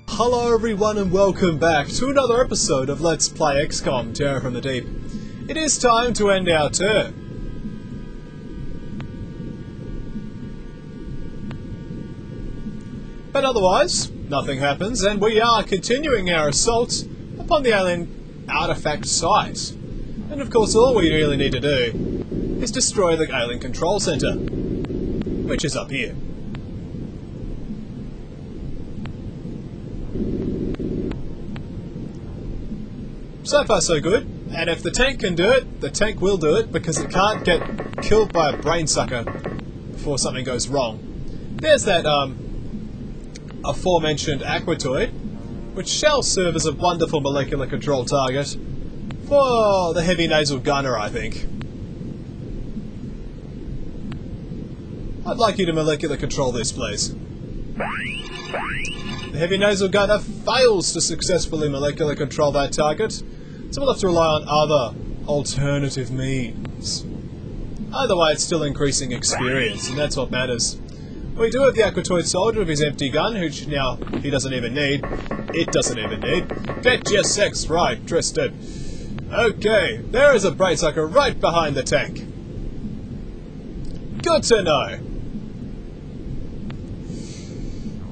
Hello everyone and welcome back to another episode of Let's Play XCOM Terror from the Deep. It is time to end our turn. But otherwise, nothing happens and we are continuing our assault upon the alien artifact site. And of course all we really need to do is destroy the alien control center, which is up here. So far so good, and if the tank can do it, the tank will do it because it can't get killed by a brain sucker before something goes wrong. There's that aforementioned aquatoid, which shall serve as a wonderful molecular control target for the heavy nasal gunner, I think. I'd like you to molecular control this, please. The heavy nasal gunner fails to successfully molecular control that target, so we'll have to rely on other alternative means. Either way, it's still increasing experience, and that's what matters. We do have the aquatoid soldier with his empty gun, which now he doesn't even need. It doesn't even need. Get your sex right, Tristan. Okay, there is a brain sucker right behind the tank. Good to know.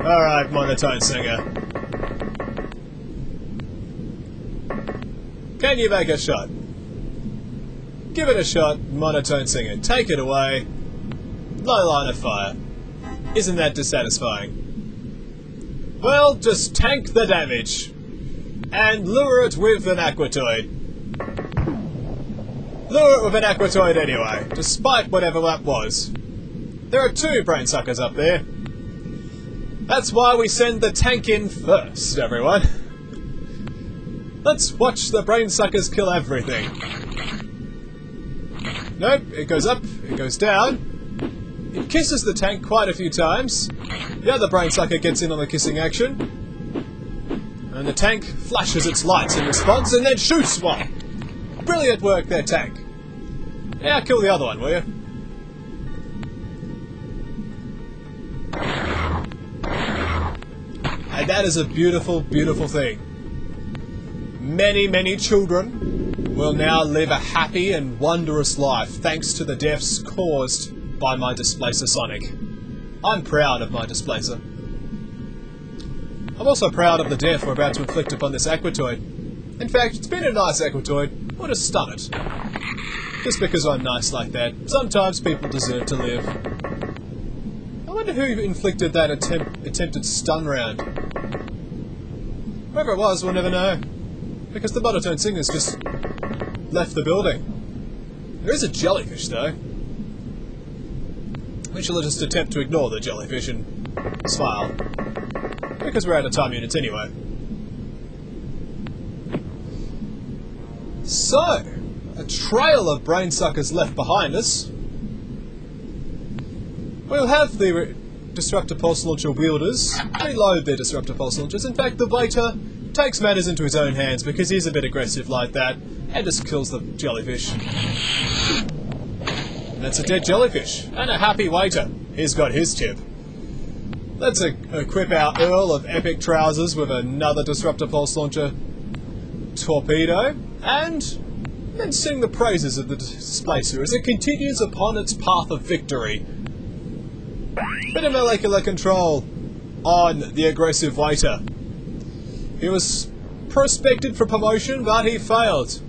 Alright, monotone singer. Can you make a shot? Give it a shot, monotone singer. Take it away. No line of fire. Isn't that dissatisfying? Well, just tank the damage. And lure it with an aquatoid. Lure it with an aquatoid anyway, despite whatever that was. There are two brain suckers up there. That's why we send the tank in first, everyone. Let's watch the brain suckers kill everything. Nope, it goes up, it goes down. It kisses the tank quite a few times. The other brain sucker gets in on the kissing action. And the tank flashes its lights in response and then shoots one. Brilliant work there, tank. Now kill the other one, will you? And that is a beautiful, beautiful thing. Many, many children will now live a happy and wondrous life thanks to the deaths caused by my Displacer Sonic. I'm proud of my Displacer. I'm also proud of the death we're about to inflict upon this aquatoid. In fact, it's been a nice aquatoid. We'll just stun it. Just because I'm nice like that. Sometimes people deserve to live. I wonder who inflicted that attempted stun round. Whoever it was, we'll never know. Because the monotone singer's just left the building. There is a jellyfish, though. We shall just attempt to ignore the jellyfish and smile. Because we're out of time units anyway. So, a trail of brain suckers left behind us. We'll have the Disruptor Pulse Launcher wielders reload their Disruptor Pulse Launchers. In fact, the waiter takes matters into his own hands because he's a bit aggressive like that and just kills the jellyfish. And that's a dead jellyfish. And a happy waiter. He's got his tip. Let's equip our Earl of Epic Trousers with another Disruptor Pulse Launcher torpedo and then sing the praises of the Displacer as it continues upon its path of victory. Bit of molecular control on the aggressive waiter. He was prospected for promotion, but he failed.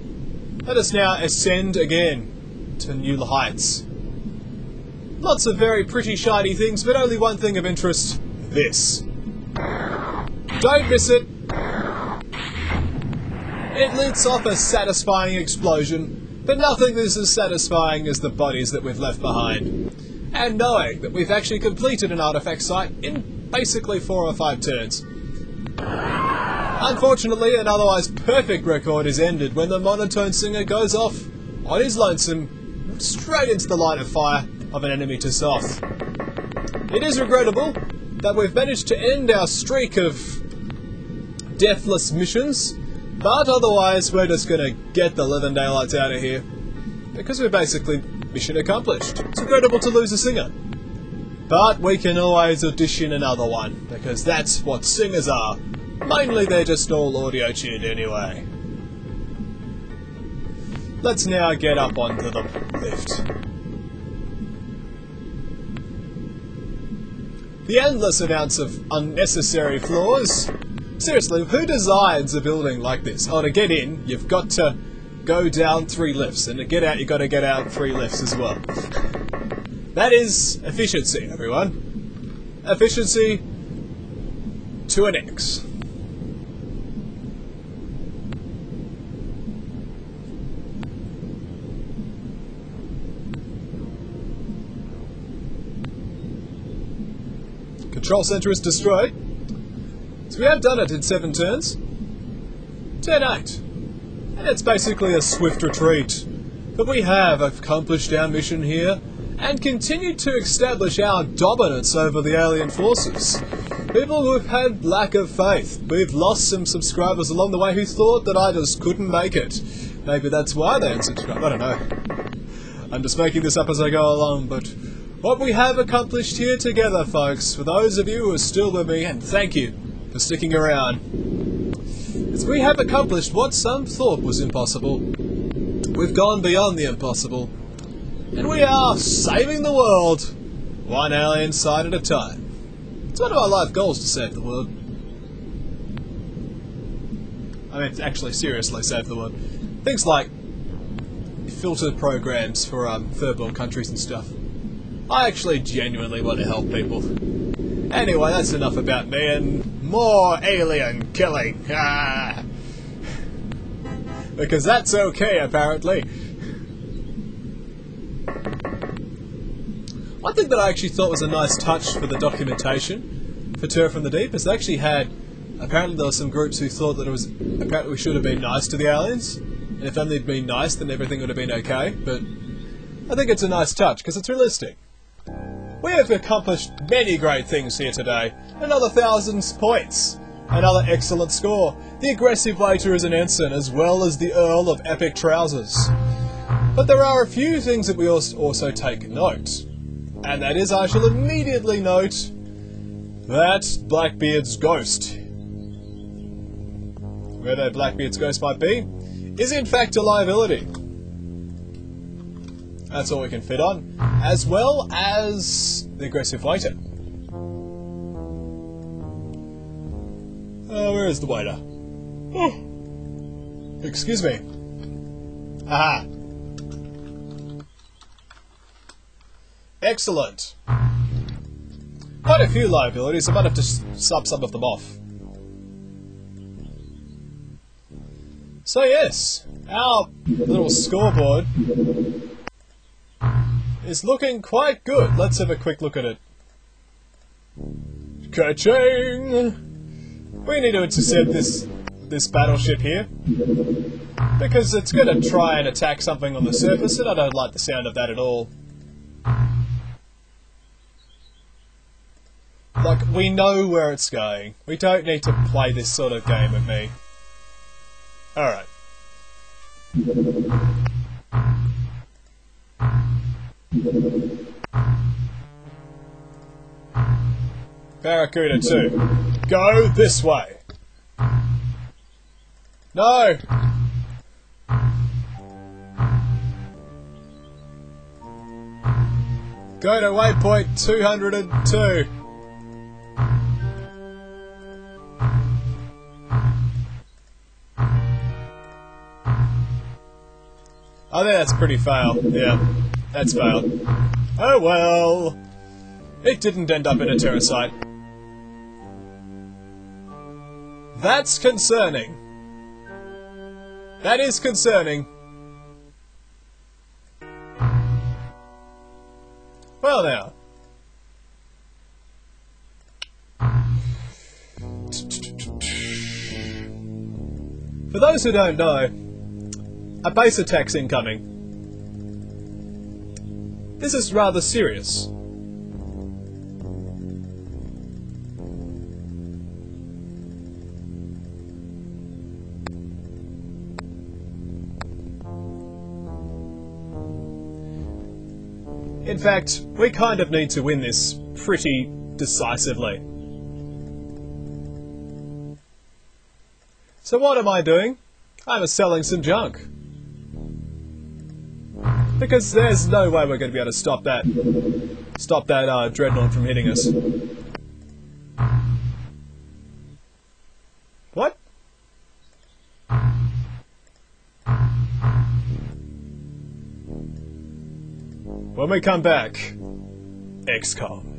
Let us now ascend again to new heights. Lots of very pretty shiny things, but only one thing of interest. This. Don't miss it. It lets off a satisfying explosion, but nothing is as satisfying as the bodies that we've left behind. And knowing that we've actually completed an artifact site in basically 4 or 5 turns. Unfortunately, an otherwise perfect record is ended when the monotone singer goes off on his lonesome straight into the line of fire of an enemy to soft. It is regrettable that we've managed to end our streak of deathless missions, but otherwise we're just gonna get the living daylights out of here. because we're basically mission accomplished. It's incredible to lose a singer. But we can always audition another one, because that's what singers are. Mainly they're just all audio tuned anyway. Let's now get up onto the lift. The endless amounts of unnecessary floors. Seriously, who designs a building like this? Oh, to get in, you've got to go down 3 lifts, and to get out, you've got to get out 3 lifts as well. That is efficiency, everyone. Efficiency to an X. Control center is destroyed. So we have done it in 7 turns. Turn 8. And it's basically a swift retreat. But we have accomplished our mission here and continued to establish our dominance over the alien forces. People who have had lack of faith. We've lost some subscribers along the way who thought that I just couldn't make it. Maybe that's why they unsubscribed. I don't know. I'm just making this up as I go along, but what we have accomplished here together, folks, for those of you who are still with me, and thank you for sticking around, is we have accomplished what some thought was impossible. We've gone beyond the impossible, and we are saving the world, one alien side at a time. It's one of our life goals to save the world. I mean, actually, seriously save the world. Things like filter programs for third world countries and stuff. I actually genuinely want to help people. Anyway, that's enough about me and more alien killing. Ah. Because that's okay, apparently. One thing that I actually thought was a nice touch for the documentation for Terror from the Deep is they actually had, apparently there were some groups who thought that it was, apparently we should have been nice to the aliens, and if only they'd been nice then everything would have been okay, but I think it's a nice touch because it's realistic. We have accomplished many great things here today. Another 1,000 points. Another excellent score. The aggressive waiter is an ensign, as well as the Earl of Epic Trousers. But there are a few things that we also take note. And that is, I shall immediately note that Blackbeard's ghost, whether Blackbeard's ghost might be, is in fact a liability. That's all we can fit on, as well as the aggressive waiter. Where is the waiter? Oh. Excuse me. Aha. Excellent. Quite a few liabilities. I might have to sub some of them off. So yes, our little scoreboard is looking quite good. Let's have a quick look at it. Ka-ching! We need to intercept this battleship here, because it's going to try and attack something on the surface, and I don't like the sound of that at all. Like, we know where it's going. We don't need to play this sort of game with me. Alright. Barracuda 2. Go this way. No! Go to waypoint 202. I think that's pretty fail. Yeah, that's failed. Oh well. It didn't end up in a terror site. That's concerning. That is concerning. Well now. For those who don't know, a base attack's incoming. This is rather serious. In fact, we kind of need to win this pretty decisively. So what am I doing? I'm selling some junk. Because there's no way we're going to be able to stop that dreadnought from hitting us. What? When we come back, XCOM.